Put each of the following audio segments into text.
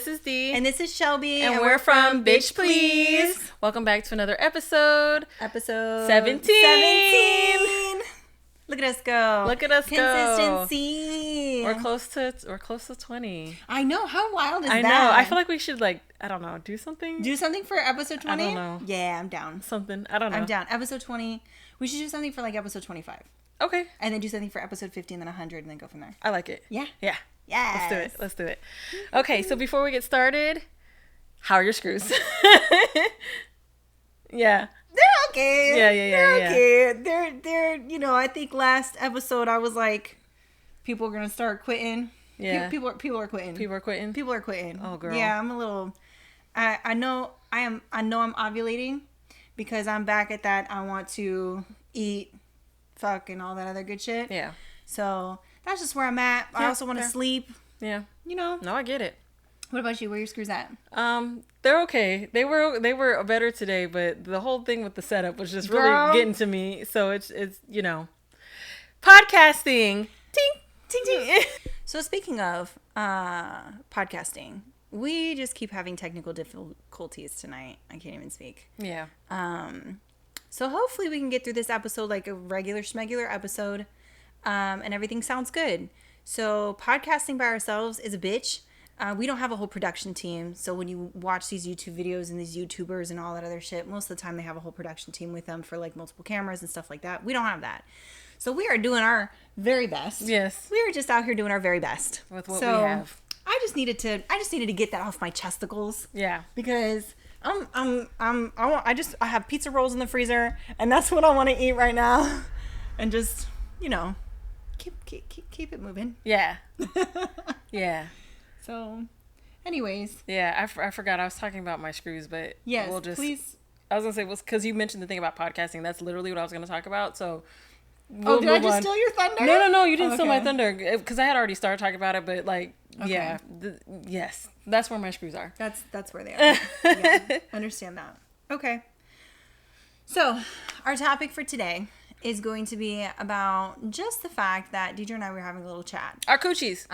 this is Dee. And this is Shelby. And we're from Bitch Please. Welcome back to another episode. Episode 17. Look at us go. Look at us Consistency. We're close to 20. I know. How wild is that? I know. I feel like we should, I don't know, do something. Do something for episode 20? I don't know. Yeah, I'm down. Something. I don't know. I'm down. Episode 20. We should do something for episode 25. Okay. And then do something for episode 50 and then 100 and then go from there. I like it. Yeah? Yeah. Yeah. Let's do it. Okay, so before we get started, how are your screws? Yeah. They're okay. Yeah. They're okay. They're, I think last episode I was like, people are going to start quitting. Yeah. People are quitting. People are quitting? People are quitting. Oh, girl. Yeah, I'm a little, I know I'm ovulating because I'm back at that. I want to eat, fuck, and all that other good shit. Yeah. So that's just where I'm at. I also want to sleep. Yeah. No, I get it. What about you? Where are your screws at? They're okay. They were better today, but the whole thing with the setup was just really getting to me. So it's podcasting. Ting, ting, ting. So speaking of podcasting, we just keep having technical difficulties tonight. I can't even speak. Yeah. So hopefully we can get through this episode like a regular schmegular episode, and everything sounds good. So podcasting by ourselves is a bitch. We don't have a whole production team. So when you watch these YouTube videos and these YouTubers and all that other shit, most of the time they have a whole production team with them for multiple cameras and stuff like that. We don't have that. So we are doing our very best. Yes. We are just out here doing our very best. With what we have. I just needed to get that off my chesticles. Yeah. Because I have pizza rolls in the freezer and that's what I want to eat right now. And just, keep it moving. Yeah. Yeah. So, anyways. Yeah, I forgot I was talking about my screws, but yes, please. I was going to say, because you mentioned the thing about podcasting. That's literally what I was going to talk about, so did I just steal your thunder? No, you didn't steal my thunder, because I had already started talking about it, but yeah, yes, that's where my screws are. That's where they are. Yeah, understand that. Okay. So, our topic for today is going to be about just the fact that Deidre and I were having a little chat. Our coochies.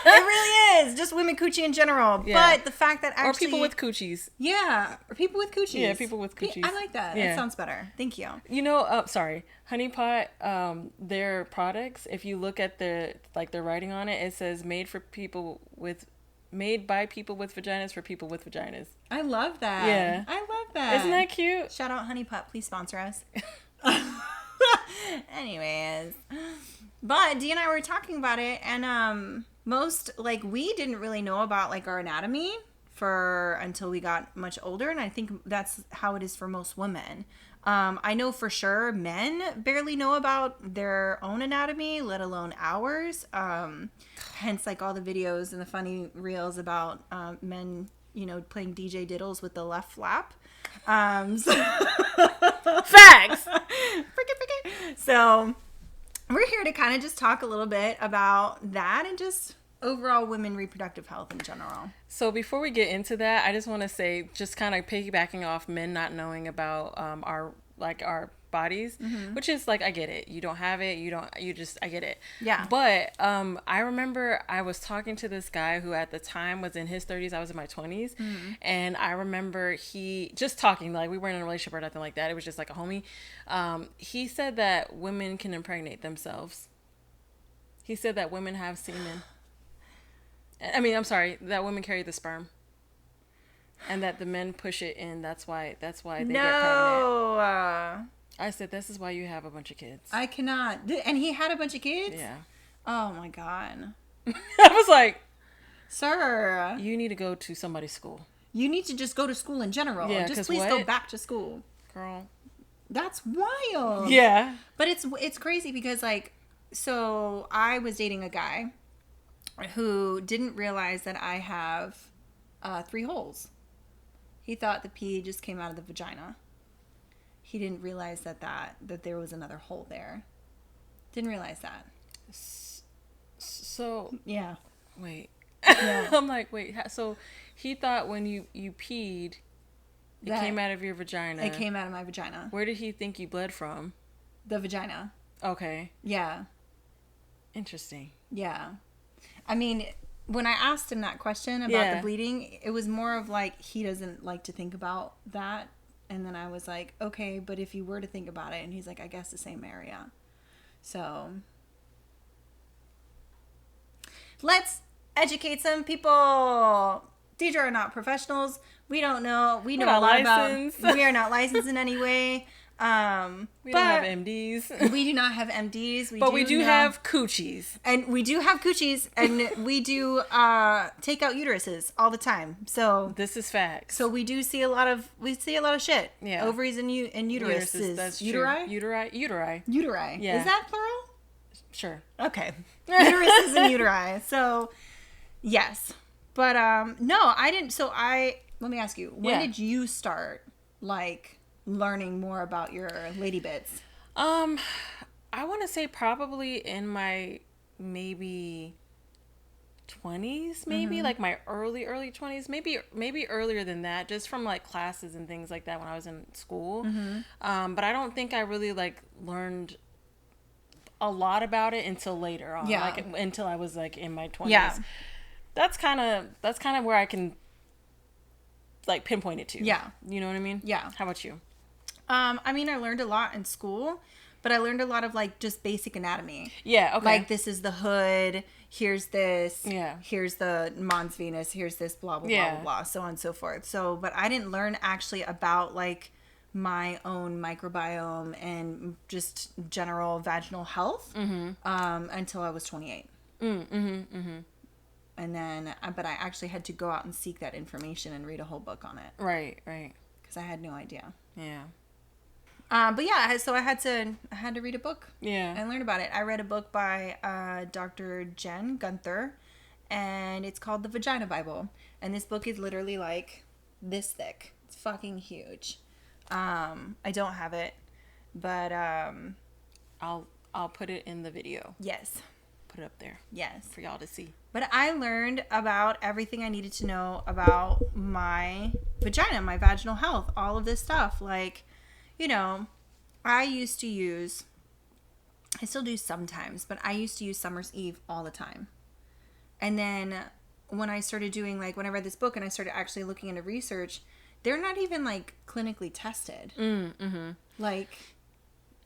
It really is. Just women coochie in general. Yeah. But the fact that actually... Or people with coochies. Yeah. Or people with coochies. Yeah, people with coochies. I like that. Yeah. That sounds better. Thank you. Sorry. Honey Pot, their products, if you look at their writing on it, it says made by people with vaginas for people with vaginas. I love that. Yeah. I love that. Isn't that cute? Shout out Honey Pot. Please sponsor us. Anyways. But Dee and I were talking about it, and we didn't really know about our anatomy until we got much older, and I think that's how it is for most women. I know for sure men barely know about their own anatomy, let alone ours. Hence, all the videos and the funny reels about men, playing DJ diddles with the left flap. Facts. Freaking. So we're here to kind of just talk a little bit about that and just overall women reproductive health in general. So before we get into that, I just want to say, just kind of piggybacking off men not knowing about our bodies, which is I get it. You don't have it. I get it. Yeah. But I remember I was talking to this guy who at the time was in his 30s. I was in my 20s. And I remember he just talking, we weren't in a relationship or nothing like that. It was just a homie. He said that women can impregnate themselves. He said that women have semen. That women carry the sperm. And that the men push it in. That's why they get pregnant. I said, this is why you have a bunch of kids. I cannot. And he had a bunch of kids? Yeah. Oh, my God. I was like, sir. You need to go to somebody's school. You need to just go to school in general. Yeah, just please go back to school. Girl. That's wild. Yeah. But it's crazy because, so I was dating a guy who didn't realize that I have 3 holes. He thought the pee just came out of the vagina. He didn't realize that there was another hole there. Didn't realize that. So yeah. Wait. Yeah. I'm like, wait. So he thought when you peed, it came out of your vagina. It came out of my vagina. Where did he think you bled from? The vagina. Okay. Yeah. Interesting. Yeah. I mean, when I asked him that question about the bleeding, it was more of like, he doesn't like to think about that. And then I was like, okay, but if you were to think about it, and he's like, I guess the same area. So let's educate some people. These are not professionals. We don't know. We know a lot about. We are not licensed in any way. We don't have MDs. We do not have MDs. We do have coochies. And we do have coochies. And we do take out uteruses all the time. So this is facts. So we do see a lot of shit. Yeah. Ovaries and uteruses. That's uteri? True. Uteri. Uteri. Yeah. Is that plural? Sure. Okay. Uteruses and uteri. So yes. But no, I didn't. So let me ask you, when did you start like learning more about your lady bits? I want to say probably in my maybe 20s, maybe like my early 20s, maybe earlier than that, just from like classes and things like that when I was in school. But I don't think I really like learned a lot about it until later on, like until I was like in my 20s. Yeah. That's kind of where I can like pinpoint it to. Yeah. You know what I mean? Yeah. How about you? I mean, I learned a lot in school, but I learned a lot of like just basic anatomy. Yeah, okay. Like this is the hood, here's this, yeah. Here's the Mons Venus, here's this, blah, blah, blah, blah, blah, so on and so forth. So, but I didn't learn actually about like my own microbiome and just general vaginal health until I was 28. And then, but I actually had to go out and seek that information and read a whole book on it. Right. Because I had no idea. Yeah. But yeah, so I had to read a book. Yeah. And learn about it. I read a book by Dr. Jen Gunther, and it's called The Vagina Bible. And this book is literally like this thick. It's fucking huge. I don't have it, but I'll put it in the video. Yes. Put it up there. Yes. For y'all to see. But I learned about everything I needed to know about my vagina, my vaginal health, all of this stuff. Like, you know, I still do sometimes, but I used to use Summer's Eve all the time. And then when I started doing, like, when I read this book and I started actually looking into research, they're not even, like, clinically tested. Like...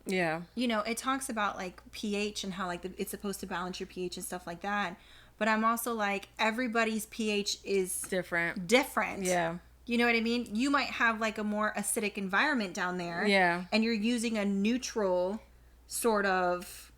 Yeah. You know, it talks about, like, pH and how, like, it's supposed to balance your pH and stuff like that. But I'm also, like, everybody's pH is... Different. Yeah. You know what I mean? You might have, like, a more acidic environment down there. Yeah. And you're using a neutral sort of,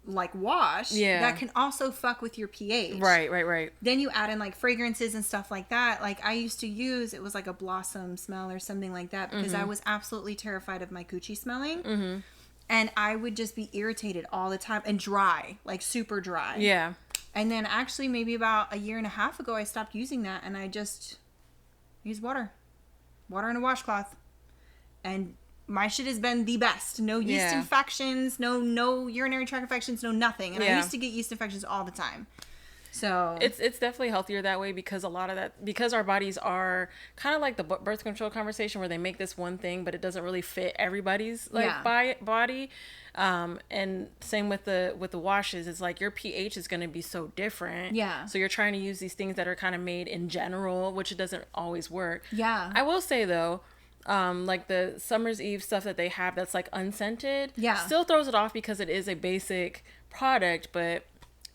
like, wash. Yeah. That can also fuck with your pH. Right. Then you add in, like, fragrances and stuff like that. Like, I used to use, it was like a blossom smell or something like that. Because I was absolutely terrified of my coochie smelling. And I would just be irritated all the time. And dry. Like, super dry. Yeah. And then actually maybe about a year and a half ago, I stopped using that. And I just use water. Water and a washcloth. And my shit has been the best. No yeast infections, no urinary tract infections, no nothing. And I used to get yeast infections all the time. So it's definitely healthier that way, because a lot of that, because our bodies are kind of like the birth control conversation where they make this one thing, but it doesn't really fit everybody's body. And same with the washes. It's like your pH is going to be so different. Yeah. So you're trying to use these things that are kind of made in general, which it doesn't always work. Yeah. I will say though, like the Summer's Eve stuff that they have that's like unscented, still throws it off because it is a basic product, but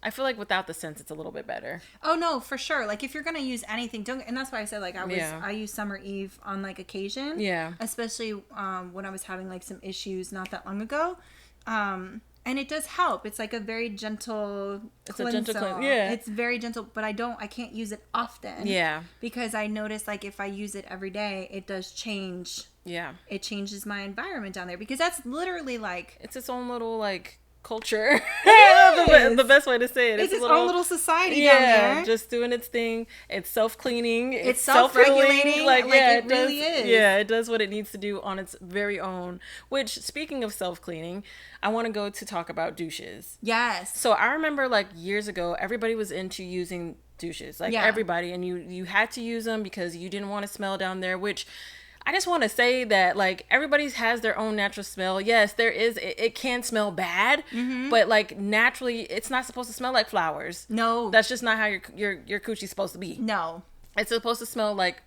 I feel like without the scents, it's a little bit better. Oh no, for sure. Like if you're gonna use anything, and that's why I said like I use Summer Eve on like occasion. Yeah. Especially when I was having like some issues not that long ago. And it does help. It's like a very gentle cleanser. It's a gentle cleanser. Yeah. It's very gentle, but I can't use it often. Yeah. Because I notice like if I use it every day, it does change. Yeah. It changes my environment down there, because that's literally like, it's its own little like culture. The best way to say it. It's its own little society down there. Just doing its thing. It's self-cleaning. It's self-regulating. Like it really is. Yeah, it does what it needs to do on its very own. Which, speaking of self-cleaning, I want to go to talk about douches. Yes. So I remember like years ago, everybody was into using douches. Like everybody. And you had to use them because you didn't want to smell down there, which I just want to say that, like, everybody has their own natural smell. Yes, there is. It can smell bad, but, like, naturally, it's not supposed to smell like flowers. No. That's just not how your coochie's supposed to be. No. It's supposed to smell like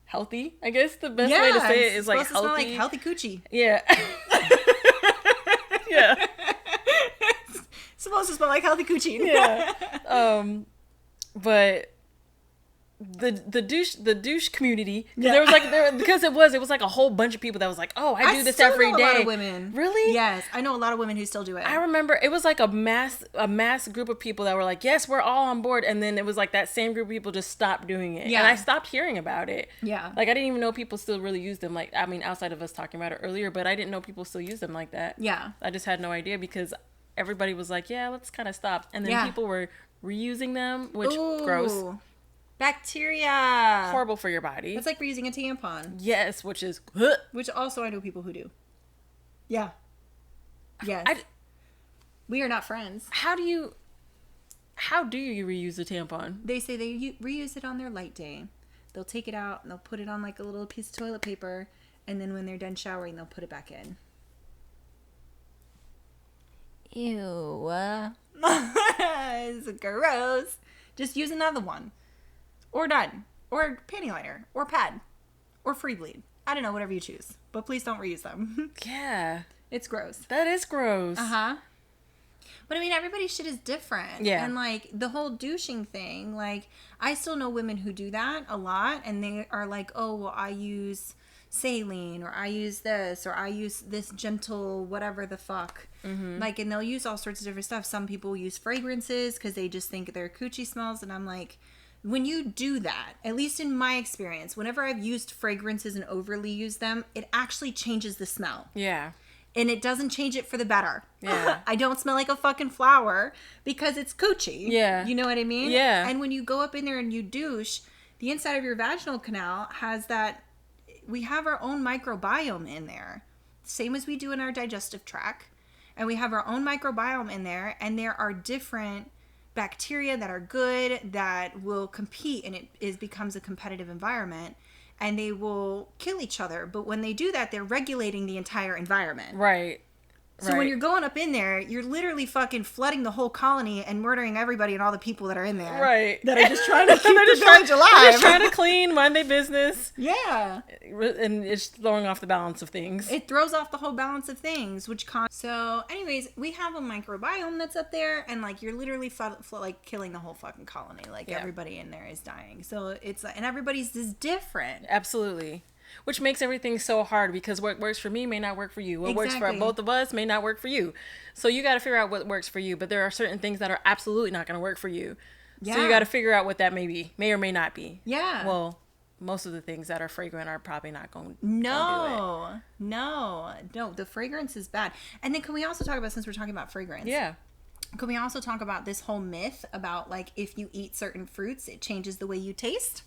healthy, I guess the best way to say it is like healthy. It's supposed to smell like healthy coochie. Yeah. Yeah. It's supposed to smell like healthy coochie. Yeah. But the douche community, there was like because it was like a whole bunch of people that was like, oh, I do this every day. A lot of women. Really? Yes, I know a lot of women who still do it. I remember it was like a mass group of people that were like, yes, we're all on board, and then it was like that same group of people just stopped doing it. Yeah. And I stopped hearing about it. Yeah. Like I didn't even know people still really used them. Like, I mean, outside of us talking about it earlier, but I didn't know people still use them like that. Yeah. I just had no idea because everybody was like, yeah, let's kind of stop, and then people were reusing them, which gross. Bacteria. Horrible for your body. It's like reusing a tampon. Yes, which is... Which also I know people who do. Yeah. Yes. We are not friends. How do you reuse a tampon? They say they reuse it on their light day. They'll take it out and they'll put it on like a little piece of toilet paper, and then when they're done showering, they'll put it back in. Ew. It's gross. Just use another one. Or done. Or panty liner. Or pad. Or free bleed. I don't know, whatever you choose. But please don't reuse them. Yeah. It's gross. That is gross. Uh-huh. But I mean, everybody's shit is different. Yeah. And like, the whole douching thing, like, I still know women who do that a lot. And they are like, oh, well, I use saline. Or I use this. Or I use this gentle whatever the fuck. Mm-hmm. Like, and they'll use all sorts of different stuff. Some people use fragrances because they just think their coochie smells. And I'm like... When you do that, at least in my experience, whenever I've used fragrances and overly used them, it actually changes the smell. Yeah. And it doesn't change it for the better. Yeah. I don't smell like a fucking flower because it's coochie. Yeah. You know what I mean? Yeah. And when you go up in there and you douche, the inside of your vaginal canal has that, we have our own microbiome in there. Same as we do in our digestive tract. And we have our own microbiome in there, and there are different bacteria that are good that will compete, and becomes a competitive environment, and they will kill each other. But when they do that, they're regulating the entire environment. Right. So when you're going up in there, you're literally fucking flooding the whole colony and murdering everybody and all the people that are in there. Right. That are just trying to keep the village alive. They're just trying to clean, mind their business. Yeah. And it's throwing off the balance of things. It throws off the whole balance of things, So, anyways, we have a microbiome that's up there, and, like, you're literally, like, killing the whole fucking colony. Like, everybody in there is dying. So, it's, and everybody's is different. Absolutely. Which makes everything so hard because what works for me may not work for you. What works for both of us may not work for you. So you got to figure out what works for you. But there are certain things that are absolutely not going to work for you. Yeah. So you got to figure out what that may or may not be. Yeah. Well, most of the things that are fragrant are probably not going to do it. No. The fragrance is bad. And then can we also talk about, since we're talking about fragrance? Yeah. Can we also talk about this whole myth about, like, if you eat certain fruits, it changes the way you taste?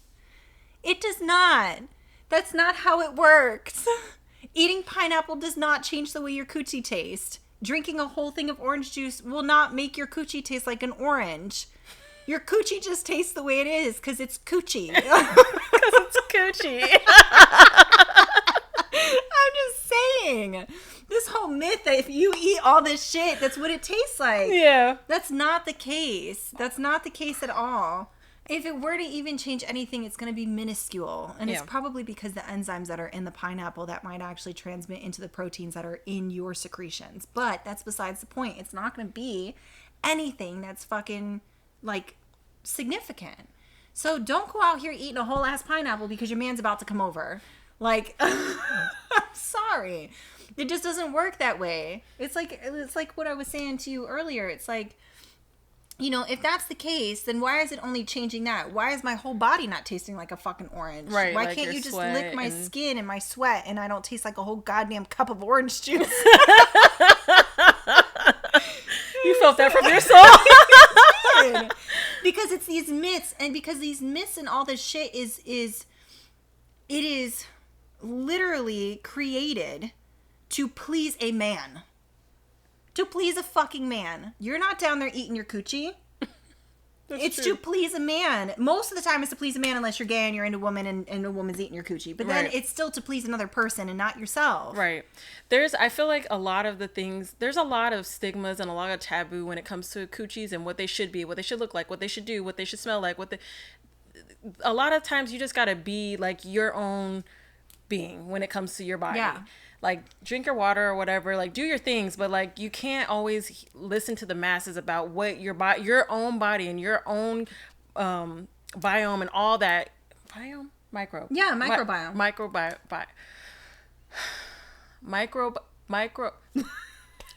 It does not. That's not how it works. Eating pineapple does not change the way your coochie tastes. Drinking a whole thing of orange juice will not make your coochie taste like an orange. Your coochie just tastes the way it is because it's coochie. Because it's coochie. I'm just saying. This whole myth that if you eat all this shit, that's what it tastes like. Yeah. That's not the case. That's not the case at all. If it were to even change anything, it's going to be minuscule. And it's probably because the enzymes that are in the pineapple that might actually transmit into the proteins that are in your secretions. But that's besides the point. It's not going to be anything that's fucking, like, significant. So don't go out here eating a whole ass pineapple because your man's about to come over. Like, I'm sorry. It just doesn't work that way. It's like what I was saying to you earlier. It's like, you know, if that's the case, then why is it only changing that? Why is my whole body not tasting like a fucking orange? Right. Why can't you just lick my skin and my sweat and I don't taste like a whole goddamn cup of orange juice? You felt that from your soul? Because it's these myths, and because these myths and all this shit is literally created to please a man. To please a fucking man. You're not down there eating your coochie. It's true. To please a man. Most of the time it's to please a man unless you're gay and you're into a woman and a woman's eating your coochie. But then it's still to please another person and not yourself. Right. I feel like a lot of the things, there's a lot of stigmas and a lot of taboo when it comes to coochies and what they should be, what they should look like, what they should do, what they should smell like, a lot of times you just gotta be like your own being when it comes to your body. Yeah. Like drink your water or whatever, like do your things, but like you can't always listen to the masses about what your own body and your own biome and all that microbiome.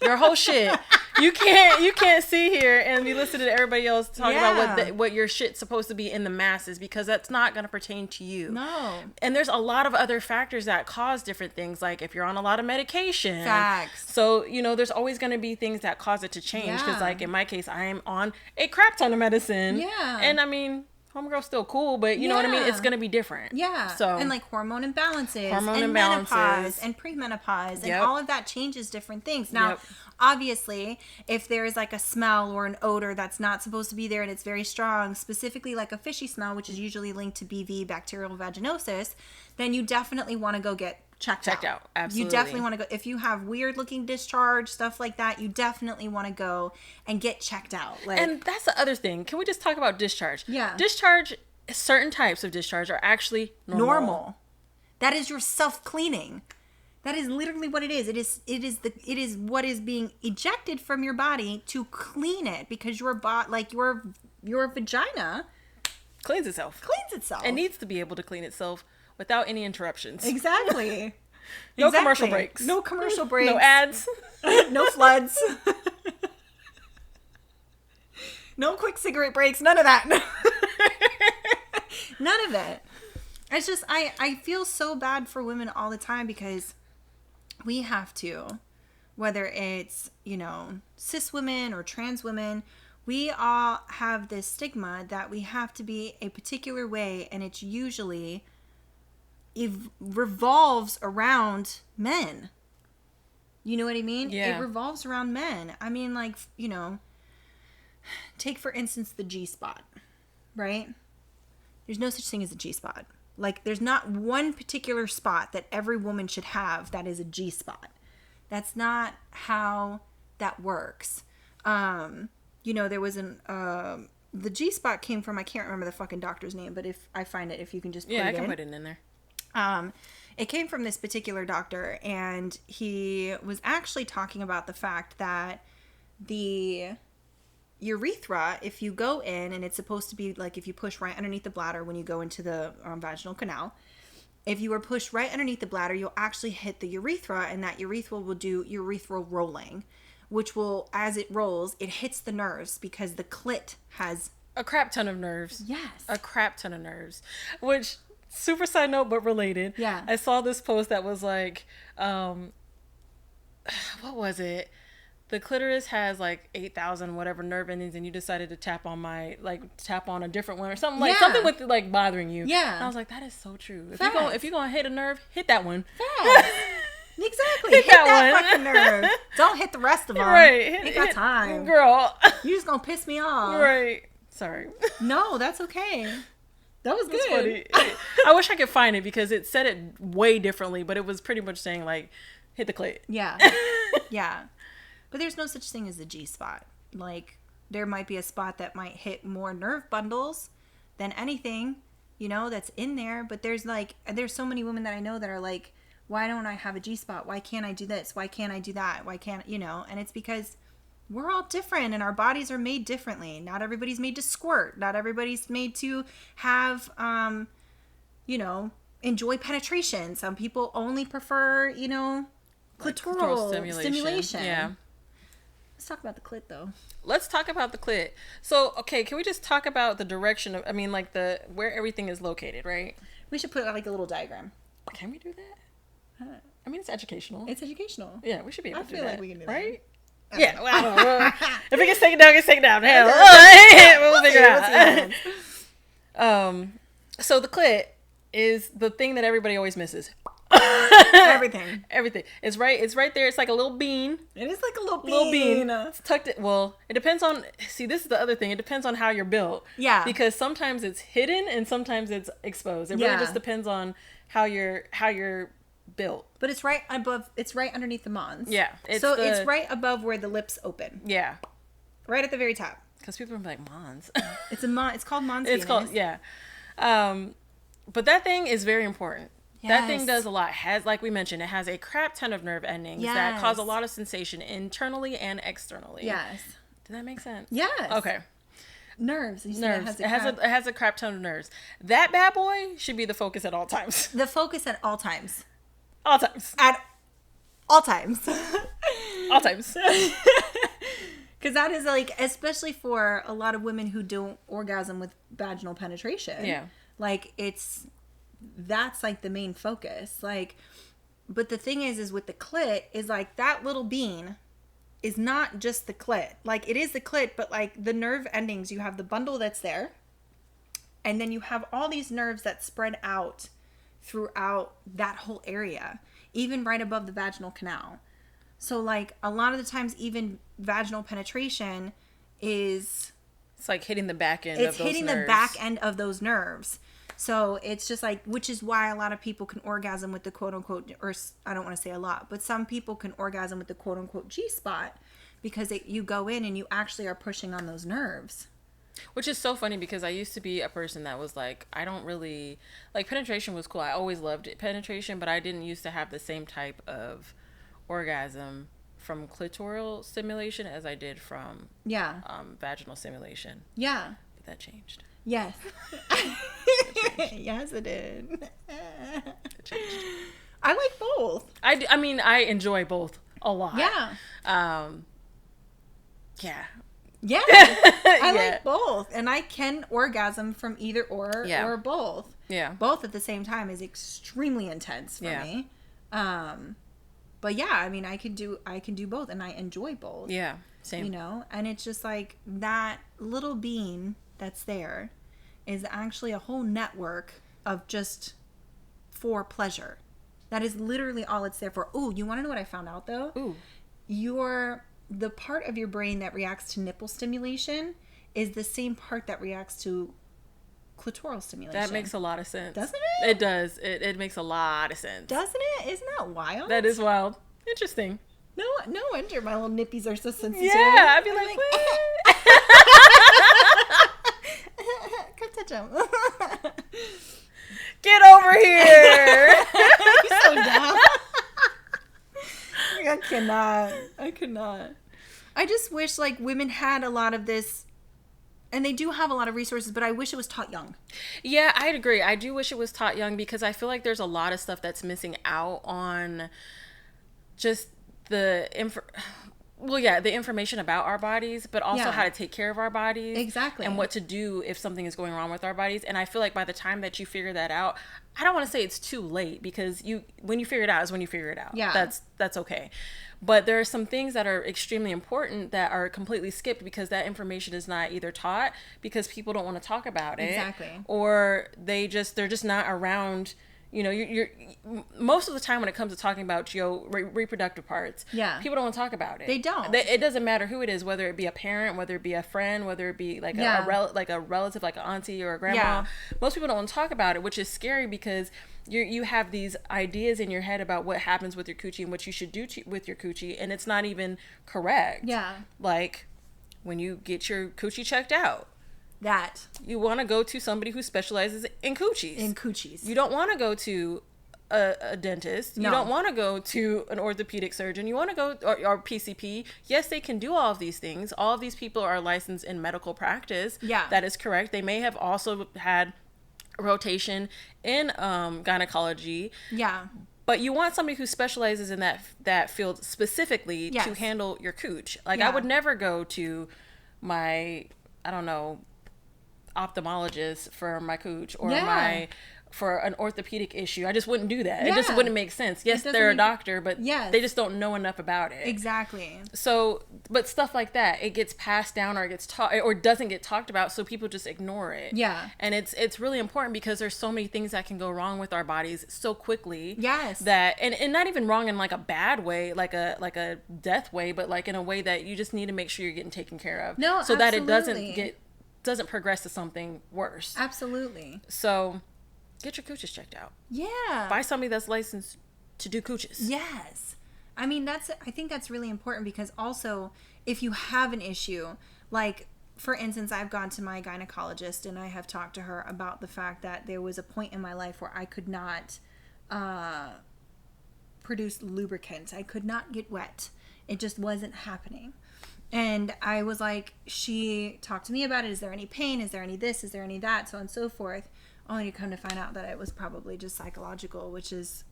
Your whole shit. You can't see here and be listening to everybody else talking about what your shit's supposed to be in the masses, because that's not going to pertain to you. No. And there's a lot of other factors that cause different things, like if you're on a lot of medication. Facts. So, there's always going to be things that cause it to change, because like in my case, I am on a crap ton of medicine. Yeah. And I mean, homegirl's still cool, but you know what I mean? It's going to be different. Yeah. So, and like hormone imbalances and menopause and premenopause and all of that changes different things. Now, obviously, if there is like a smell or an odor that's not supposed to be there and it's very strong, specifically like a fishy smell, which is usually linked to BV, bacterial vaginosis, then you definitely want to go get checked out. Absolutely. You definitely want to go. If you have weird looking discharge, stuff like that, you definitely want to go and get checked out. And that's the other thing. Can we just talk about discharge? Yeah. Discharge, certain types of discharge are actually normal. That is your self-cleaning. That is literally what it is. It is what is being ejected from your body to clean it, because your vagina cleans itself. It needs to be able to clean itself without any interruptions. Exactly. No commercial breaks. No commercial breaks. No ads. No floods. No quick cigarette breaks. None of that. None of it. It's just, I feel so bad for women all the time, because we have to, whether it's, cis women or trans women, we all have this stigma that we have to be a particular way, and it's usually revolves around men. You know what I mean? Yeah. It revolves around men. I mean, like, take for instance the G-spot, right? There's no such thing as a G-spot. Like, there's not one particular spot that every woman should have that is a G-spot. That's not how that works. There was the G-spot came from, I can't remember the fucking doctor's name, but if I find it, if you can just put it in. Yeah, I can put it in there. It came from this particular doctor, and he was actually talking about the fact that the urethra, if you go in, and it's supposed to be like if you push right underneath the bladder when you go into the vaginal canal, if you are pushed right underneath the bladder, you'll actually hit the urethra, and that urethra will do urethral rolling, which will, as it rolls, it hits the nerves, because the clit has a crap ton of nerves. Yes. A crap ton of nerves. Which, super side note, but related. Yeah. I saw this post that was like, what was it? The clitoris has like 8,000 whatever nerve endings, and you decided to tap on a different one or something, like something with like bothering you. Yeah. And I was like, that is so true. If you're gonna hit a nerve, hit that one. Exactly. Hit that fucking nerve. Don't hit the rest of them. Right. Ain't got time. Girl. You just gonna piss me off. Right. Sorry. No, that's okay. That was good. Funny. I wish I could find it, because it said it way differently, but it was pretty much saying like, hit the clit. Yeah. Yeah. But there's no such thing as a G-spot. Like, there might be a spot that might hit more nerve bundles than anything, that's in there. But there's so many women that I know that are like, why don't I have a G-spot? Why can't I do this? Why can't I do that? Why can't, and it's because we're all different and our bodies are made differently. Not everybody's made to squirt. Not everybody's made to have, enjoy penetration. Some people only prefer, clitoral stimulation. Yeah. Let's talk about the clit, though. Let's talk about the clit. So, okay, can we just talk about the direction of, where everything is located, right? We should put like a little diagram. Can we do that? It's educational. It's educational. Yeah, we should be able to do that. I feel like we can do that. Right? Yeah, well, I don't know. If we can take it down, take it down. Hell, we'll figure it out. So the clit is the thing that everybody always misses. everything. Everything. It's right there. It's like a little bean. It is like a little bean. It's tucked it. Well, it depends on, see, this is the other thing. It depends on how you're built. Yeah. Because sometimes it's hidden and sometimes it's exposed. It really just depends on how you're built. But it's right above, it's right underneath the mons. Yeah. It's right above where the lips open. Yeah. Right at the very top. Because people are like, mons. It's called mons. It's called, yeah. But that thing is very important. Yes. That thing does a lot. Like we mentioned, it has a crap ton of nerve endings that cause a lot of sensation internally and externally. Yes. Did that make sense? Yes. Okay. Nerves. It has a crap ton of nerves. That bad boy should be the focus at all times. The focus at all times. All times. At all times. All times. Because that is like, especially for a lot of women who don't orgasm with vaginal penetration. Yeah. Like that's like the main focus. Like, but the thing is with the clit is like that little bean is not just the clit. Like it is the clit, but like the nerve endings, you have the bundle that's there. And then you have all these nerves that spread out throughout that whole area, even right above the vaginal canal. So like a lot of the times even vaginal penetration is... It's like hitting the back end of those nerves. It's hitting the back end of those nerves. So it's just like, which is why a lot of people can orgasm with the quote unquote, or I don't want to say a lot, but some people can orgasm with the quote unquote G-spot because you go in and you actually are pushing on those nerves. Which is so funny because I used to be a person that was like, I don't really, like penetration was cool. I always loved penetration, but I didn't used to have the same type of orgasm from clitoral stimulation as I did from vaginal stimulation. Yeah. But that changed. Yes. Yes, it did. It changed. I like both. I mean, I enjoy both a lot. Yeah. Yeah. Yeah. I like both. And I can orgasm from either or both. Yeah. Both at the same time is extremely intense for me. But yeah, I mean, I can do both and I enjoy both. Yeah. Same. You know, and it's just like that little bean that's there is actually a whole network of just for pleasure. That is literally all it's there for. Ooh, you want to know what I found out though? Ooh. The part of your brain that reacts to nipple stimulation is the same part that reacts to clitoral stimulation. That makes a lot of sense. Doesn't it? It does. It makes a lot of sense. Doesn't it? Isn't that wild? That is wild. Interesting. No wonder my little nippies are so sensitive. Yeah, I'd be like, come touch them. Get over here. You're so dumb. I cannot. I just wish like women had a lot of this, and they do have a lot of resources, but I wish it was taught young. Yeah, I'd agree. I do wish it was taught young because I feel like there's a lot of stuff that's missing out on just the information about our bodies, but also how to take care of our bodies. Exactly. And what to do if something is going wrong with our bodies. And I feel like by the time that you figure that out, I don't want to say it's too late because when you figure it out is when you figure it out. Yeah. That's okay. But there are some things that are extremely important that are completely skipped because that information is not either taught because people don't want to talk about it. Exactly. Or they're just not around. You know, you're most of the time when it comes to talking about your reproductive parts, people don't want to talk about it. They don't. It doesn't matter who it is, whether it be a parent, whether it be a friend, whether it be like a relative, like an auntie or a grandma. Yeah. Most people don't want to talk about it, which is scary because you have these ideas in your head about what happens with your coochie and what you should do with your coochie, and it's not even correct. Yeah. Like when you get your coochie checked out. That you want to go to somebody who specializes in coochies. You don't want to go to a dentist. No. You don't want to go to an orthopedic surgeon. You want to go or PCP. Yes, they can do all of these things. All of these people are licensed in medical practice. Yeah, that is correct. They may have also had a rotation in gynecology. Yeah. But you want somebody who specializes in that field specifically to handle your cooch. Like I would never go to my, I don't know, ophthalmologist for my cooch or my for an orthopedic issue. I just wouldn't do that. It just wouldn't make sense. Yes, they're a doctor, but they just don't know enough about it. Exactly. So, but stuff like that, it gets passed down or it gets taught or doesn't get talked about, so people just ignore it. Yeah. And it's really important because there's so many things that can go wrong with our bodies so quickly. Yes. That and not even wrong in like a bad way, like a death way, but like in a way that you just need to make sure you're getting taken care of. No, so absolutely. that it doesn't progress to something worse. Absolutely. So get your cooches checked out. Yeah. Buy somebody that's licensed to do cooches. Yes. I mean, I think that's really important because also if you have an issue, like for instance, I've gone to my gynecologist and I have talked to her about the fact that there was a point in my life where I could not produce lubricant. I could not get wet. It just wasn't happening. And I was like, she talked to me about it. Is there any pain? Is there any this? Is there any that? So on and so forth. Only to come to find out that it was probably just psychological, which is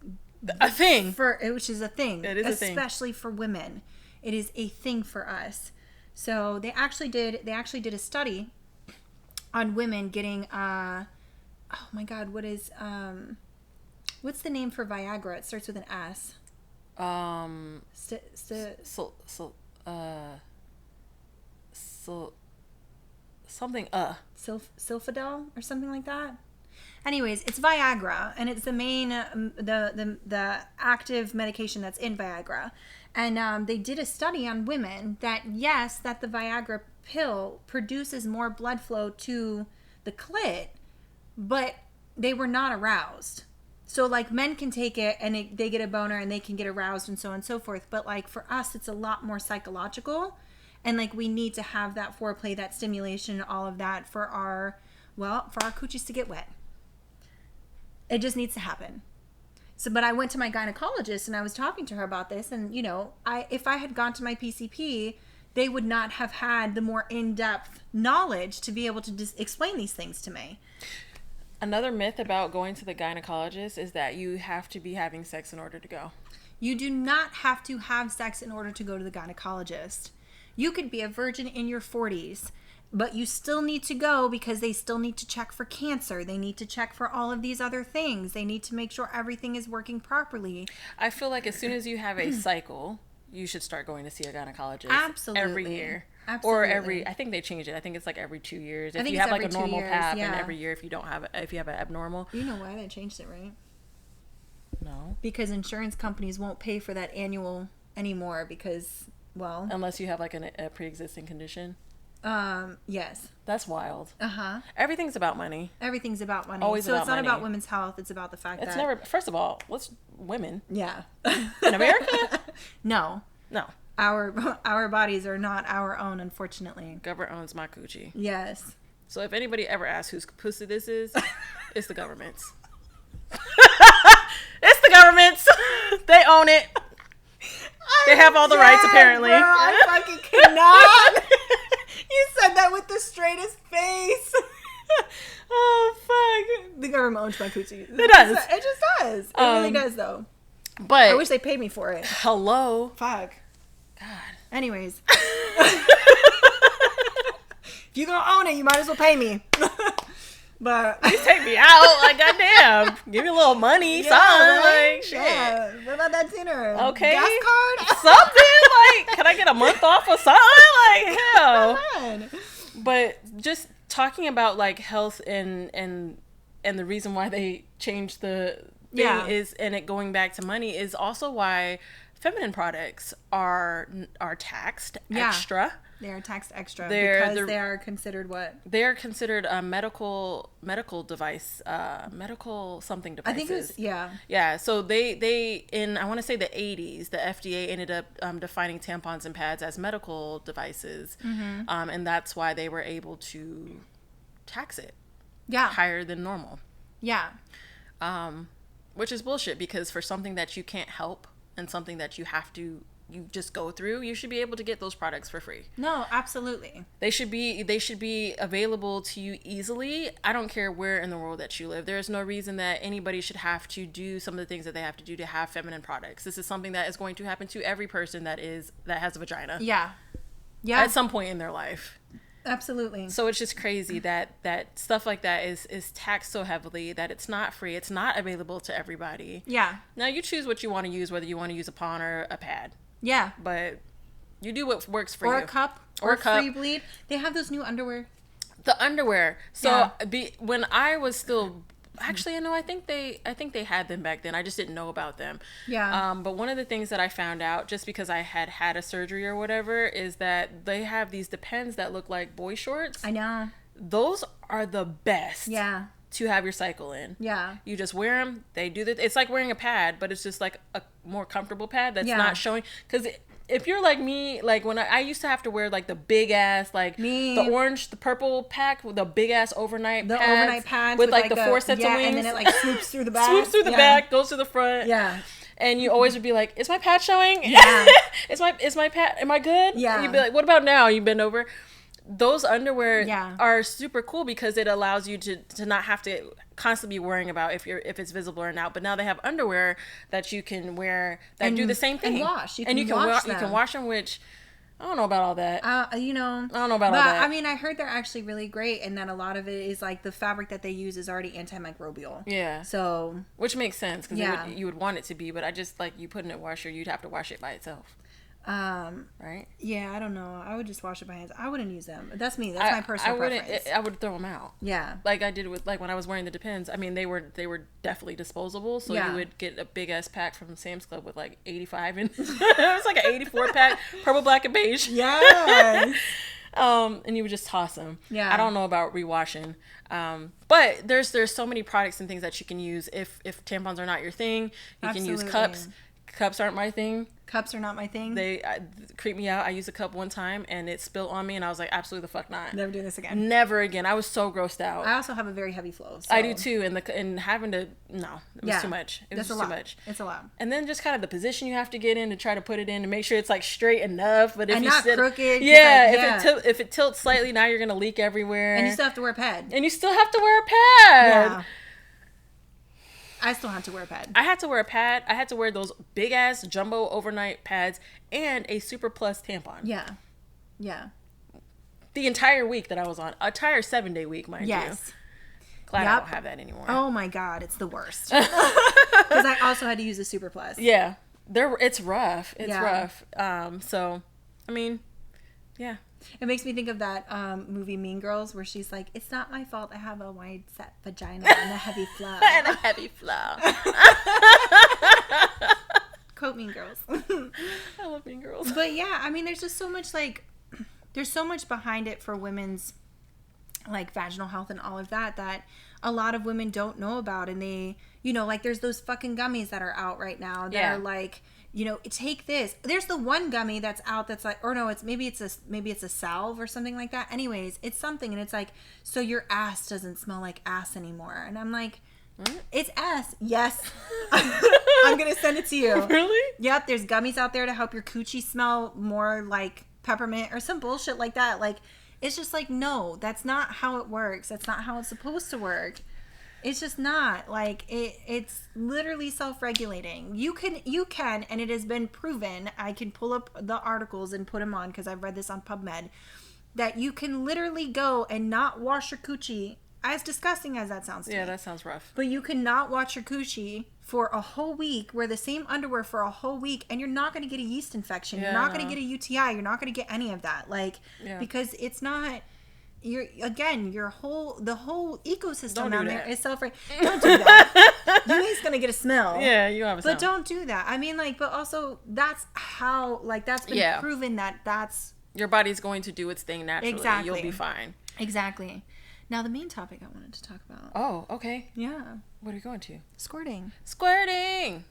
a thing. Which is a thing. It is a thing. Especially for women. It is a thing for us. So they actually did a study on women getting oh my God, what's the name for Viagra? It starts with an S. Something Silfidel or something like that. Anyways, it's Viagra, and it's the main the active medication that's in Viagra. And they did a study on women that the Viagra pill produces more blood flow to the clit, but they were not aroused. So like men can take it and they get a boner and they can get aroused and so on and so forth. But like for us, it's a lot more psychological. And like we need to have that foreplay, that stimulation, all of that for our coochies to get wet. It just needs to happen. So, but I went to my gynecologist and I was talking to her about this, and if I had gone to my PCP, they would not have had the more in-depth knowledge to be able to just explain these things to me. Another myth about going to the gynecologist is that you have to be having sex in order to go. You do not have to have sex in order to go to the gynecologist. You could be a virgin in your 40s, but you still need to go because they still need to check for cancer. They need to check for all of these other things. They need to make sure everything is working properly. I feel like as soon as you have a cycle, you should start going to see a gynecologist. Absolutely. Every year. Absolutely. Or I think they changed it. I think it's like every 2 years. If you have like a normal pap, and every year if you have an abnormal. You know why they changed it, right? No. Because insurance companies won't pay for that annual anymore because, well... Unless you have like a pre-existing condition. Yes. That's wild. Uh-huh. Everything's about money. Everything's about money. Always so about it's not money. about women's health. It's about the fact that... It's never... First of all, women? Yeah. In America? No. No. Our bodies are not our own, unfortunately. Government owns my coochie. Yes. So if anybody ever asks whose pussy this is, it's the government's. It's the government's. They own it. They have all the rights, apparently. Bro, I fucking cannot. You said that with the straightest face. Oh, fuck. The government owns my coochie. It does. It just does. It really does, though. But I wish they paid me for it. Hello. Fuck. God. Anyways. If you're gonna own it, you might as well pay me. But you take me out, like goddamn. Give me a little money, son. Right? Like shit. Yeah. What about that dinner? Okay. Gas card? Something like, can I get a month off or something? Like hell. Come on. But just talking about like health and the reason why they changed the thing is, and it going back to money, is also why feminine products are taxed extra. They are taxed extra because they are considered what? They are considered a medical device, medical something devices. I think it was, yeah. So they in, I want to say the 80s, the FDA ended up defining tampons and pads as medical devices, and that's why they were able to tax it higher than normal. Yeah. Which is bullshit, because for something that you can't help and something that you just go through, you should be able to get those products for free. No, absolutely. They should be available to you easily. I don't care where in the world that you live. There's no reason that anybody should have to do some of the things that they have to do to have feminine products. This is something that is going to happen to every person that has a vagina. Yeah. At some point in their life. Absolutely. So it's just crazy that stuff like that is taxed so heavily that it's not free. It's not available to everybody. Yeah. Now you choose what you want to use, whether you want to use a pawn or a pad. Yeah. But you do what works for you. Or a cup. Or a free bleed. They have those new underwear. The underwear. So when I was still... Actually, I think they had them back then. I just didn't know about them. Yeah. But one of the things that I found out, just because I had a surgery or whatever, is that they have these Depends that look like boy shorts. I know. Those are the best. Yeah. To have your cycle in. Yeah. You just wear them. They do that. It's like wearing a pad, but it's just like a more comfortable pad that's not showing. Because if you're like me, like when I used to have to wear like the big ass, like the purple pack with the big ass overnight pads with like the 4 sets of wings, and then it like swoops through the back, back, goes to the front, and you always would be like, "Is my pad showing? Yeah, is my pad? Am I good?" Yeah, and you'd be like, "What about now?" You bend over. Those underwear are super cool because it allows you to not have to constantly be worrying about if it's visible or not. But now they have underwear that you can wear that do the same thing. And wash. You can wash them, which I don't know about all that. I don't know about all that. I mean, I heard they're actually really great, and that a lot of it is like the fabric that they use is already antimicrobial. Yeah. So which makes sense because you would want it to be, but I just like you put in a washer, you'd have to wash it by itself. Right? Yeah, I don't know. I would just wash it by hands. I wouldn't use them. That's me. That's my personal preference. I would throw them out. Yeah. Like I did with like when I was wearing the Depends. I mean, they were definitely disposable. So you would get a big ass pack from Sam's Club with like 85 and it was like an 84 pack, purple, black, and beige. Yes. And you would just toss them. Yeah. I don't know about rewashing. But there's so many products and things that you can use if tampons are not your thing. You can use cups. Cups aren't my thing. Cups are not my thing. They creep me out. I used a cup one time and it spilled on me and I was like, absolutely the fuck not. Never do this again. Never again. I was so grossed out. I also have a very heavy flow. So. I do too. And having to, it was too much. It was just too much. It's a lot. And then just kind of the position you have to get in to try to put it in to make sure it's like straight enough. But if and you not sit, crooked. if it tilts slightly, now you're going to leak everywhere. And you still have to wear a pad. Yeah. I still had to wear a pad. I had to wear a pad. I had to wear those big ass jumbo overnight pads and a Super Plus tampon. Yeah. Yeah. The entire week that I was on. Entire 7-day week, mind you. Glad I don't have that anymore. Oh my God. It's the worst. Because I also had to use a Super Plus. Yeah. It's rough. It's rough. So, I mean, yeah. It makes me think of that movie Mean Girls where she's like, it's not my fault I have a wide set vagina and a heavy flow. And a heavy flow. Quote Mean Girls. I love Mean Girls. But yeah, I mean, there's just so much there's so much behind it for women's like vaginal health and all of that a lot of women don't know about. And they, like there's those fucking gummies that are out right now that are like, take this. There's the one gummy that's out that's like, or no, it's maybe it's a salve or something like that. Anyways, it's something and it's like, so your ass doesn't smell like ass anymore. And I'm like, it's ass. Yes. I'm going to send it to you. Really? Yep. There's gummies out there to help your coochie smell more like peppermint or some bullshit like that. Like, it's just like, no, that's not how it works. That's not how it's supposed to work. It's just not. Like, it's literally self-regulating. You can, and it has been proven, I can pull up the articles and put them on because I've read this on PubMed, that you can literally go and not wash your coochie, as disgusting as that sounds to me. Yeah, that sounds rough. But you cannot wash your coochie for a whole week, wear the same underwear for a whole week, and you're not going to get a yeast infection. You're not going to get a UTI. You're not going to get any of that. Like, because it's not... the whole ecosystem down there is Don't do that. You ain't gonna get a smell. Yeah, you have a smell. But don't do that. I mean, like, but also that's how, like, that's been proven that's your body's going to do its thing naturally. Exactly. You'll be fine. Exactly. Now the main topic I wanted to talk about. Oh, okay. Yeah. What are we going to? Squirting.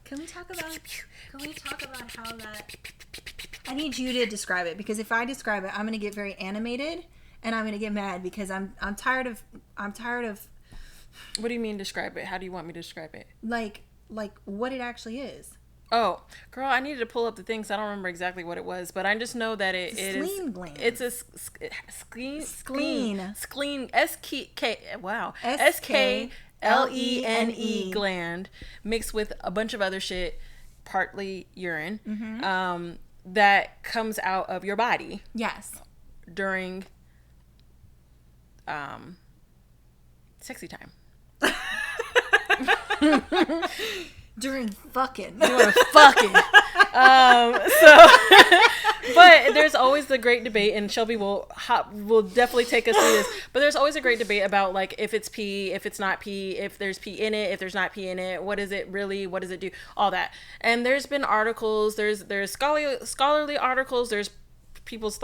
Can we talk about how that? I need you to describe it, because if I describe it, I'm gonna get very animated. And I'm gonna get mad because I'm tired of. What do you mean describe it? How do you want me to describe it? Like what it actually is. Oh, girl, I needed to pull up the things. I don't remember exactly what it was, but I just know that it is. Spleen gland. It's a spleen. Spleen. Wow. SKLENE gland mixed with a bunch of other shit, partly urine, that comes out of your body. Yes. During sexy time. During fucking. But there's always the great debate, and Shelby will definitely take us through this. But there's always a great debate about like if it's pee, if it's not pee, if there's pee in it, if there's not pee in it, what is it really, what does it do, all that. And there's been articles, there's scholarly articles, there's people's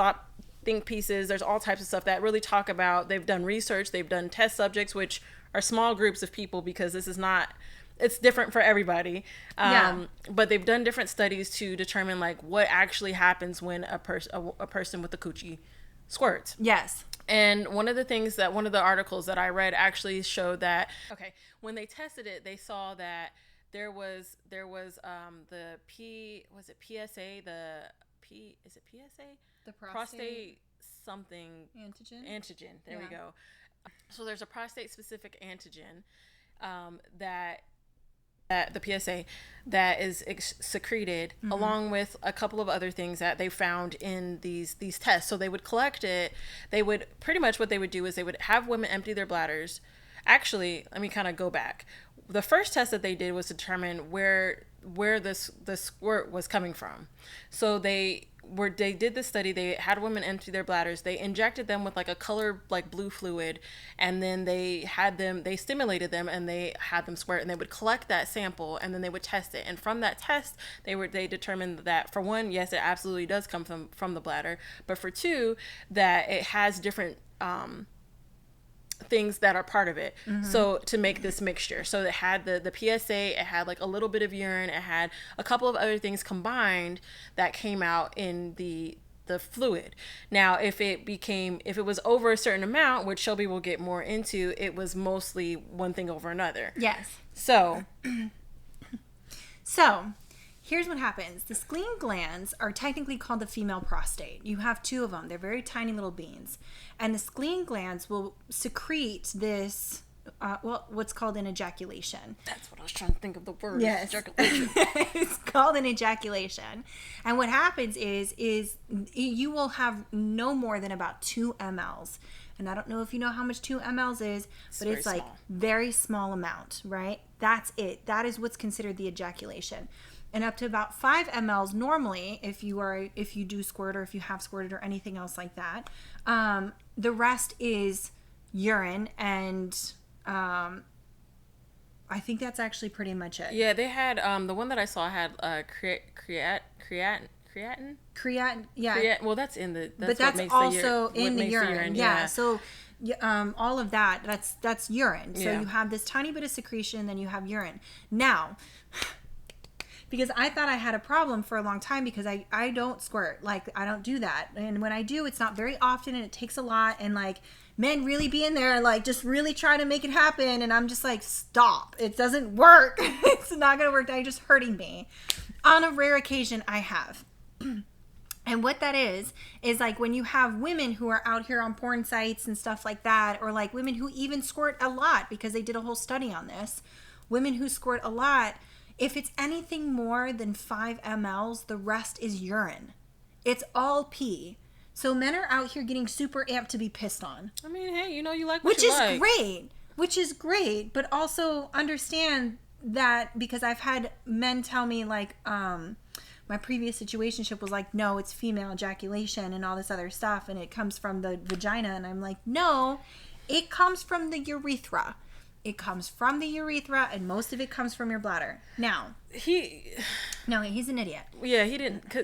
think pieces, there's all types of stuff that really talk about. They've done research, they've done test subjects, which are small groups of people because this is not. It's different for everybody. But they've done different studies to determine like what actually happens when a person with a coochie squirts. Yes. And one of the articles that I read actually showed that, okay, when they tested it, they saw that there was the PSA, is it PSA? The prostate something. Antigen. There we go. So there's a prostate specific antigen that the PSA that is secreted along with a couple of other things that they found in these tests. So they would collect it. They would pretty much what they would do is they would have women empty their bladders. Actually, let me kind of go back. The first test that they did was determine where the squirt was coming from. So they did the study. They had women empty their bladders. They injected them with like a color like blue fluid, and then they stimulated them and they had them squirt, and they would collect that sample and then they would test it. And from that test, they determined that for one, yes, it absolutely does come from the bladder, but for two, that it has different things that are part of it. So to make this mixture, so it had the PSA, it had like a little bit of urine, it had a couple of other things combined that came out in the fluid. Now if it was over a certain amount, which Shelby will get more into, it was mostly one thing over another. Yes. So here's what happens. The spleen glands are technically called the female prostate. You have two of them. They're very tiny little beans. And the spleen glands will secrete this, what's called an ejaculation. That's what I was trying to think of the word. Yes. Ejaculation. It's called an ejaculation. And what happens is you will have no more than about 2 mLs. And I don't know if you know how much 2 mLs is, but it's like very small amount, right? That's it. That is what's considered the ejaculation. And up to about 5 mLs normally, if you do squirt or if you have squirted or anything else like that. The rest is urine, and I think that's actually pretty much it. Yeah, they had the one that I saw had creatinine. Creatinine, yeah. Well, that's in the. But that's also in the urine. Yeah. So, all of that's urine. So you have this tiny bit of secretion, then you have urine. Now, because I thought I had a problem for a long time because I don't squirt. Like, I don't do that. And when I do, it's not very often and it takes a lot. And, like, men really be in there and, like, just really try to make it happen. And I'm just like, stop. It doesn't work. It's not going to work. You're just hurting me. On a rare occasion, I have. And what that is like when you have women who are out here on porn sites and stuff like that, or like women who even squirt a lot, because they did a whole study on this. Women who squirt a lot, if it's anything more than 5 mLs, the rest is urine. It's all pee. So men are out here getting super amped to be pissed on. I mean, hey, you like what you like. Which is great. But also understand that, because I've had men tell me, like, my previous situationship was like, no, it's female ejaculation and all this other stuff, and it comes from the vagina. And I'm like, no, it comes from the urethra. It comes from the urethra, and most of it comes from your bladder. Now, he's an idiot. Yeah, he didn't. Go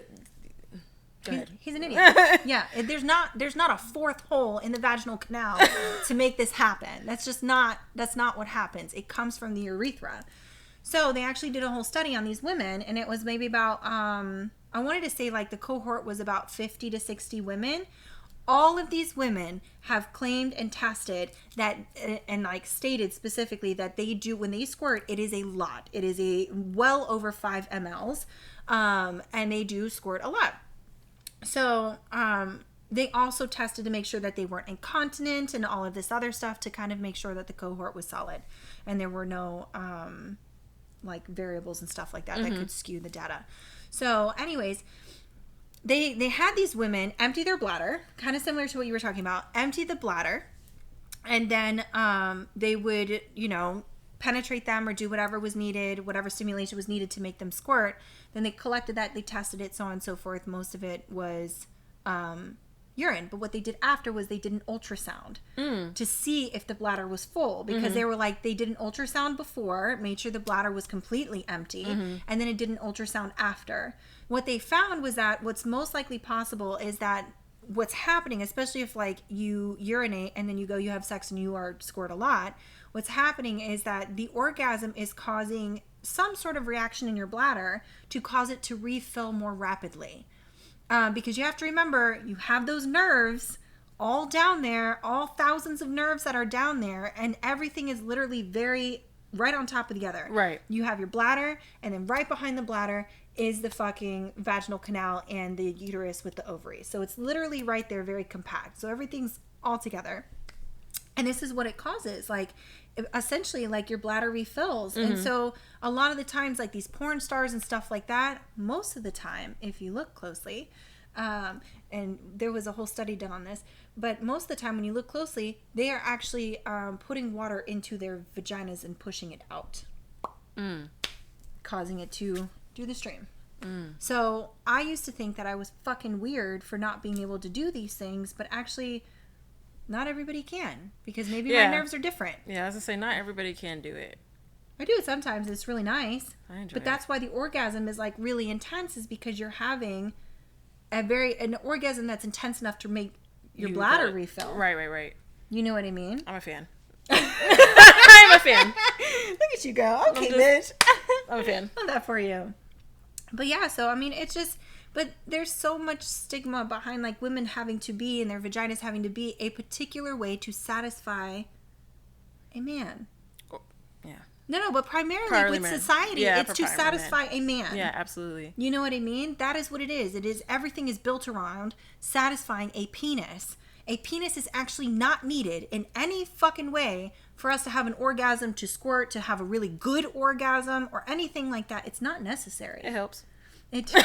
ahead. He's an idiot. Yeah, there's not a fourth hole in the vaginal canal to make this happen. That's not what happens. It comes from the urethra. So they actually did a whole study on these women, and it was maybe about I wanted to say like the cohort was about 50 to 60 women. All of these women have claimed and tested that, and like stated specifically that they do, when they squirt, it is a lot. It is a well over 5 mLs, and they do squirt a lot. So they also tested to make sure that they weren't incontinent and all of this other stuff to kind of make sure that the cohort was solid and there were no like variables and stuff like that that could skew the data. So anyways, they had these women empty their bladder, kind of similar to what you were talking about, empty the bladder, And then they would, penetrate them or do whatever was needed, whatever stimulation was needed to make them squirt. Then they collected that, they tested it, so on and so forth. Most of it was urine. But what they did after was they did an ultrasound to see if the bladder was full, because they were like, they did an ultrasound before, made sure the bladder was completely empty, and then it did an ultrasound after. What they found was that what's most likely possible is that what's happening, especially if like you urinate and then you have sex and you are squirt a lot, what's happening is that the orgasm is causing some sort of reaction in your bladder to cause it to refill more rapidly. Because you have to remember, you have those nerves all down there, all thousands of nerves that are down there, and everything is literally very right on top of the other. Right. You have your bladder, and then right behind the bladder is the fucking vaginal canal and the uterus with the ovaries. So it's literally right there, very compact. So everything's all together. And this is what it causes. Like, essentially, like, your bladder refills. And so a lot of the times, like these porn stars and stuff like that, most of the time, if you look closely, and there was a whole study done on this, but most of the time when you look closely, they are actually putting water into their vaginas and pushing it out, causing it to do the stream. So I used to think that I was fucking weird for not being able to do these things, but actually not everybody can, because maybe my nerves are different. Yeah, I was gonna say, not everybody can do it. I do it sometimes. It's really nice. I enjoy but that's why the orgasm is like really intense, is because you're having an orgasm that's intense enough to make your bladder refill. Right. You know what I mean? I'm a fan. I'm a fan. Look at you go. Okay, bitch. I'm a fan. Love that for you. But yeah, so I mean, it's just, but there's so much stigma behind like women having to be, and their vaginas having to be a particular way to satisfy a man. Oh, yeah. No, but primarily with society, it's to satisfy a man. Yeah, absolutely. You know what I mean? That is what it is. Everything is built around satisfying a penis. A penis is actually not needed in any fucking way for us to have an orgasm, to squirt, to have a really good orgasm, or anything like that. It's not necessary. It helps. It's nice.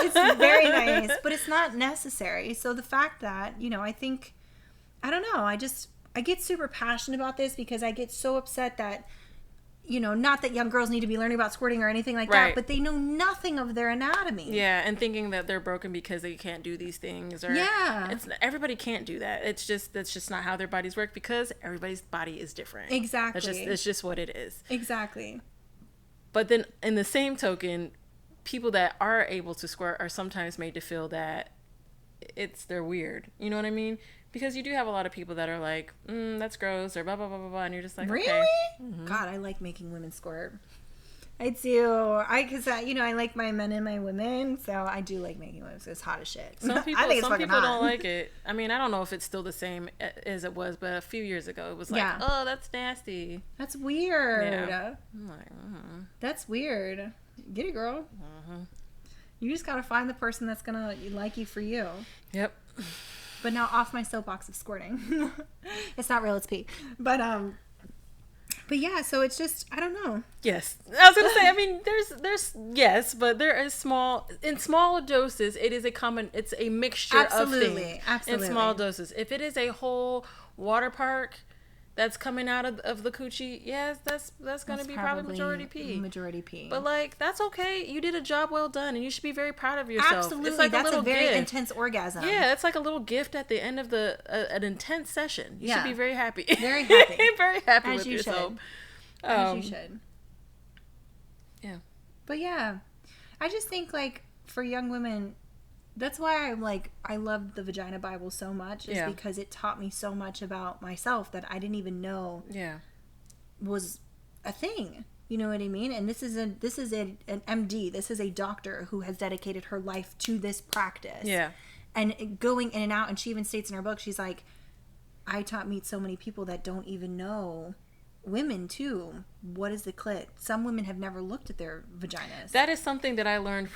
It's very nice, but it's not necessary. So the fact that, I think, I don't know, I get super passionate about this because I get so upset that, not that young girls need to be learning about squirting or anything like that, but they know nothing of their anatomy. Yeah, and thinking that they're broken because they can't do these things, or everybody can't do that. That's just not how their bodies work, because everybody's body is different. Exactly. It's just what it is. Exactly. But then, in the same token, people that are able to squirt are sometimes made to feel that they're weird. You know what I mean? Because you do have a lot of people that are like, that's gross, or blah, blah, blah, blah, blah, and you're just like, really? Okay. God, I like making women squirt. I do. Because, I like my men and my women, so I do like making women. It's hot as shit. Some people don't like it. I mean, I don't know if it's still the same as it was, but a few years ago, it was like, oh, that's nasty. That's weird. Yeah. I'm like, That's weird. Get it, girl. You just gotta find the person that's gonna like you for you. Yep. But now, off my soapbox of squirting. It's not real, it's pee. But yeah, so it's just, I don't know. Yes. I was going to say, I mean, there's yes, but there is in small doses, it's a mixture of things. Absolutely. In small doses. If it is a whole water park that's coming out of the coochie, yes, that's going to be probably majority pee. But like, that's okay. You did a job well done, and you should be very proud of yourself. Absolutely. It's like that's a very gift. Intense orgasm. Yeah, it's like a little gift at the end of an intense session. You should be very happy. Very happy. Very happy As with you yourself. Should. As you should. Yeah. But yeah, I just think like for young women, that's why I love the Vagina Bible so much, is because it taught me so much about myself that I didn't even know was a thing. You know what I mean? And this is an MD. This is a doctor who has dedicated her life to this practice. Yeah. And going in and out, and she even states in her book, she's like, I meet so many people that don't even know, women too, what is the clit? Some women have never looked at their vaginas. That is something that I learned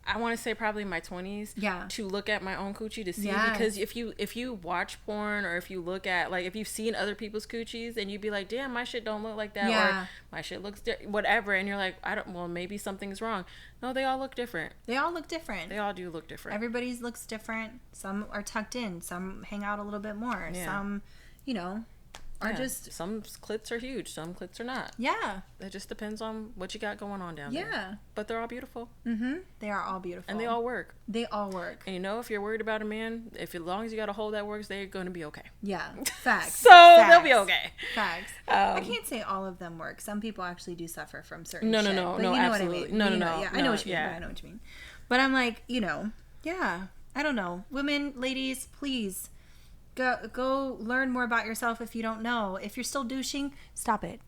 I want to say probably my 20s. Yeah. To look at my own coochie to see, because if you watch porn, or if you look at, like, if you've seen other people's coochies and you'd be like, damn, my shit don't look like that, or my shit looks whatever, and you're like, well, maybe something's wrong. No, they all look different. They all look different. They all do look different. Everybody's looks different. Some are tucked in. Some hang out a little bit more. Yeah. Some, are just... Some clits are huge. Some clits are not. Yeah. It just depends on what you got going on down there. Yeah. But they're all beautiful. Mm-hmm. They are all beautiful. And they all work. They all work. And if you're worried about a man, as long as you got a hole that works, they're going to be okay. Yeah. Facts. They'll be okay. Facts. I can't say all of them work. Some people actually do suffer from certain No, shit. No, but you know absolutely. What I mean. No. Yeah, I know what you mean. I know what you mean. But I'm like, yeah. I don't know. Women, ladies, please... Go learn more about yourself if you don't know. If you're still douching, stop it.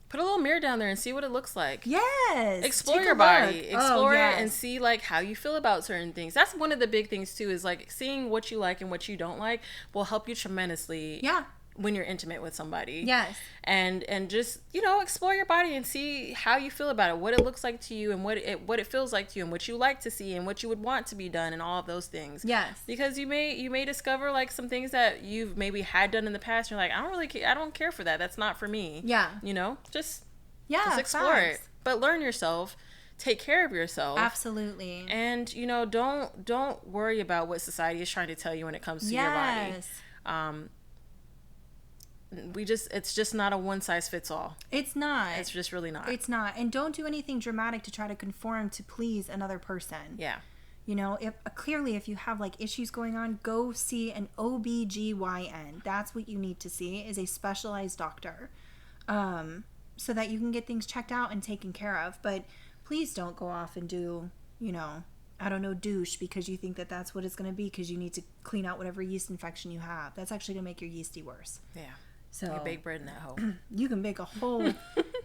Put a little mirror down there and see what it looks like. Yes. Explore your body. Explore it and see, like, how you feel about certain things. That's one of the big things, too, is, like, seeing what you like and what you don't like will help you tremendously. Yeah. When you're intimate with somebody. Yes. And just, explore your body and see how you feel about it, what it looks like to you, and what it feels like to you, and what you like to see, and what you would want to be done, and all of those things. Yes. Because you may discover, like, some things that you've maybe had done in the past. You're like, I don't care for that. That's not for me. Yeah. Just explore it. But learn yourself. Take care of yourself. Absolutely. And, don't worry about what society is trying to tell you when it comes to your body. It's just not a one size fits all. It's not. It's just really not. It's not. And don't do anything dramatic to try to conform to please another person. Yeah. If you have, like, issues going on, go see an OBGYN. That's what you need to see, is a specialized doctor. So that you can get things checked out and taken care of. But please don't go off and do, douche because you think that that's what it's going to be, because you need to clean out whatever yeast infection you have. That's actually going to make your yeasty worse. Yeah. So you bake bread in that hole. You can bake a whole...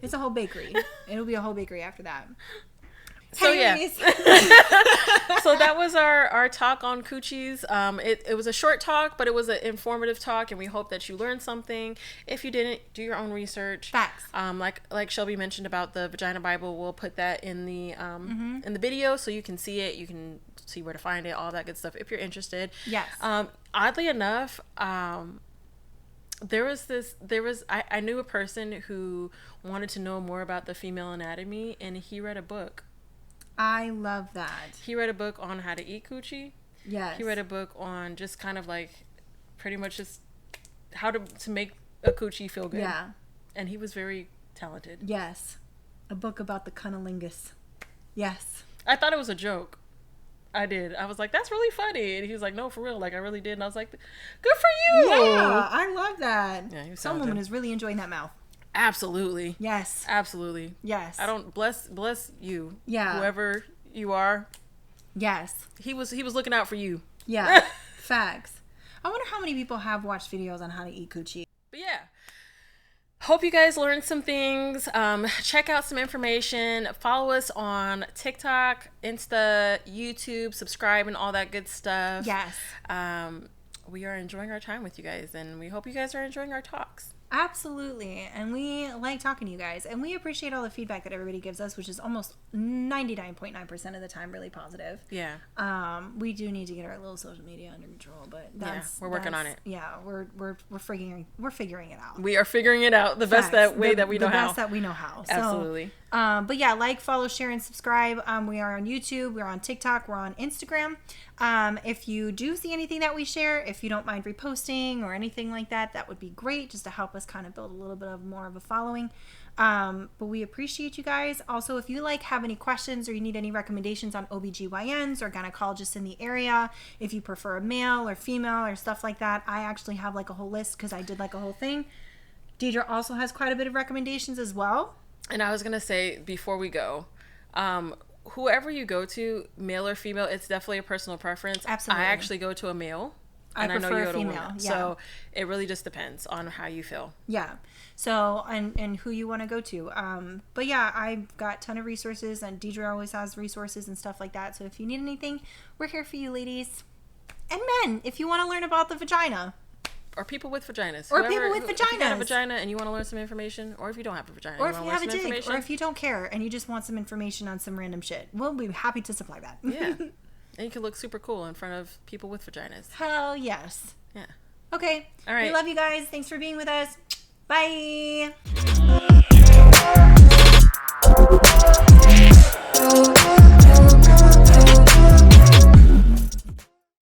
It's a whole bakery. It'll be a whole bakery after that. So so that was our talk on coochies. It was a short talk, but it was an informative talk, and we hope that you learned something. If you didn't, do your own research. Facts. Like Shelby mentioned about the Vagina Bible, we'll put that in the in the video so you can see it. You can see where to find it, all that good stuff if you're interested. Yes. Oddly enough, I knew a person who wanted to know more about the female anatomy, and he read a book. I love that. He read a book on how to eat coochie. Yes. He read a book on just kind of like pretty much just how to make a coochie feel good. Yeah. And he was very talented. Yes. A book about the cunnilingus. Yes. I thought it was a joke. I did. I was like, that's really funny. And he was like, no, for real. Like, I really did. And I was like, good for you. Yeah, I love that. Yeah, he was Some woman is really enjoying that mouth. Absolutely. Yes. Absolutely. Yes. I don't bless you. Yeah. Whoever you are. Yes. He was looking out for you. Yeah. Facts. I wonder how many people have watched videos on how to eat coochie. But yeah. Hope you guys learned some things. Check out some information. Follow us on TikTok, Insta, YouTube, subscribe, and all that good stuff. Yes. We are enjoying our time with you guys, and we hope you guys are enjoying our talks. Absolutely. And we like talking to you guys. And we appreciate all the feedback that everybody gives us, which is almost 99.9% of the time really positive. Yeah. We do need to get our little social media under control, but we're working on it. Yeah, we're figuring it out. We are figuring it out the best way that we know how. The best that we know how. So, absolutely. But yeah, like, follow, share, and subscribe. We are on YouTube, we're on TikTok, we're on Instagram. If you do see anything that we share, if you don't mind reposting or anything like that, that would be great, just to help us kind of build a little bit of more of a following. But we appreciate you guys. Also, if you have any questions or you need any recommendations on OBGYNs or gynecologists in the area, if you prefer a male or female or stuff like that, I actually have a whole list because I did a whole thing. Deidre also has quite a bit of recommendations as well. And I was going to say, before we go, whoever you go to, male or female, it's definitely a personal preference. Absolutely. I actually go to a male. And I know you go to a woman. Yeah. So it really just depends on how you feel. Yeah. So, and who you want to go to. But yeah, I've got a ton of resources, and Deidre always has resources and stuff like that. So if you need anything, we're here for you, ladies. And men, if you want to learn about the vagina. people with vaginas. Or people with vaginas. If you got a vagina and you want to learn some information, or if you don't have a vagina, or if you have a dick, or if you don't care and you just want some information on some random shit, we'll be happy to supply that. Yeah. And you can look super cool in front of people with vaginas. Hell yes. Yeah. Okay. All right. We love you guys. Thanks for being with us. Bye.